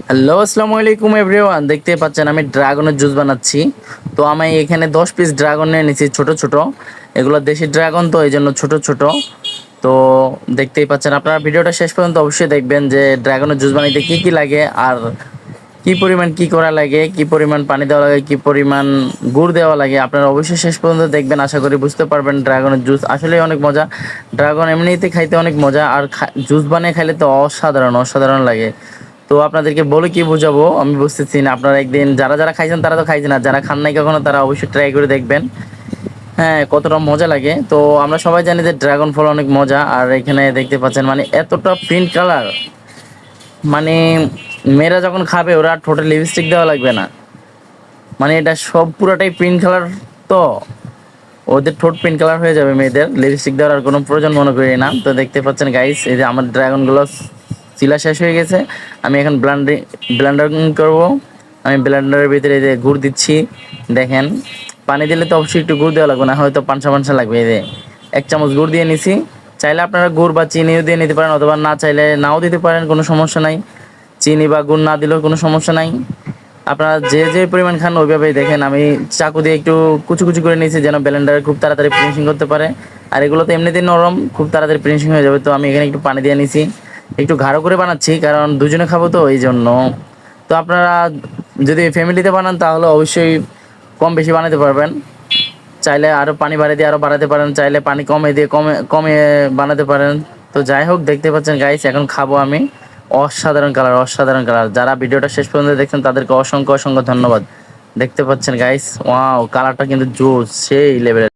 Hello, আসসালামু আলাইকুম everyone. দেখতে পাচ্ছেন আমি ড্রাগনের জুস বানাচ্ছি। তো আমি এখানে 10 পিস ড্রাগন নিয়ে নিয়েছি ছোট ছোট। এগুলো দেশি ড্রাগন, তো এই জন্য ছোট ছোট। তো দেখতেই পাচ্ছেন, আপনারা ভিডিওটা শেষ পর্যন্ত অবশ্যই দেখবেন যে ড্রাগনের জুস বানাইতে কি কি লাগে, আর কি পরিমাণ কি করা লাগে, কি পরিমাণ পানি দেওয়া লাগে, কি পরিমাণ গুড় দেওয়া লাগে। আপনারা অবশ্যই শেষ পর্যন্ত দেখবেন, আশা করি বুঝতে পারবেন। ড্রাগনের জুস আসলেই অনেক মজা। ড্রাগন এমনিতে খাইতে অনেক মজা, আর জুস বানিয়ে খাইলে তো অসাধারণ অসাধারণ লাগে। তো আপনাদেরকে বলে কি বোঝাবো আমি বুঝতেছি না। আপনারা একদিন যারা যারা খাইছেন তারা তো খাইছেন, আর যারা খান নাই কখনো তারা অবশ্যই ট্রাই করে দেখবেন। হ্যাঁ, কতটা মজা লাগে। তো আমরা সবাই জানি যে ড্রাগন ফল অনেক মজা। আর এখানে দেখতে পাচ্ছেন মানে এতটা প্রিন্ট কালার, মানে মেয়েরা যখন খাবে ওরা ঠোঁটে লিপস্টিক দেওয়া লাগবে না। মানে এটা সব পুরাটাই প্রিন্ট কালার। তো ওদের ঠোঁট প্রিন্ট কালার হয়ে যাবে, মেয়েদের লিপস্টিক দেওয়ার আর কোনো প্রয়োজন মনে করি না। তো দেখতে পাচ্ছেন গাইস, এই যে আমার ড্রাগনগুলো চিলা শেষ হয়ে গেছে। আমি এখন ব্লেন্ডারিং করব। আমি ব্লেন্ডারের ভিতরে এই যে গুড় দিচ্ছি। দেখেন, পানি দিলে তো অবশ্যই একটু গুড় দেওয়া লাগবে, না হয়তো পানসা পানসা লাগবে। এই যে 1 চামচ গুড় দিয়ে নিছি। চাইলে আপনারা গুড় বা চিনিও দিয়ে নিতে পারেন, অথবা না চাইলে নাও দিতে পারেন, কোনো সমস্যা নাই। চিনি বা গুড় না দিলেও কোনো সমস্যা নাই। আপনারা যে যে পরিমাণ খান ওইভাবেই। দেখেন আমি চাকু দিয়ে একটু কুচি কুচি করে নিয়েছি, যেন ব্লেন্ডারে খুব তাড়াতাড়ি ফিনিশিং করতে পারে। আর এগুলো তো এমনিতেই নরম, খুব তাড়াতাড়ি ফিনিশিং হয়ে যাবে। তো আমি এখানে একটু পানি দিয়ে নিছি, একটু গাঢ় করে বানাচ্ছি কারণ দুজনে খাবো তো এই জন্য। তো আপনারা যদি ফ্যামিলিতে বানান তাহলে অবশ্যই কম বেশি বানাতে পারবেন। চাইলে আরও পানি বাড়িয়ে দিয়ে আরও বাড়াতে পারেন, চাইলে পানি কমে দিয়ে কমে বানাতে পারেন। তো যাই হোক, দেখতে পাচ্ছেন গাইস, এখন খাবো আমি। অসাধারণ কালার, অসাধারণ কালার। যারা ভিডিওটা শেষ পর্যন্ত দেখছেন তাদেরকে অসংখ্য অসংখ্য ধন্যবাদ। দেখতে পাচ্ছেন গাইস, ওয়াও, কালারটা কিন্তু জোস, সেই লেভেলের।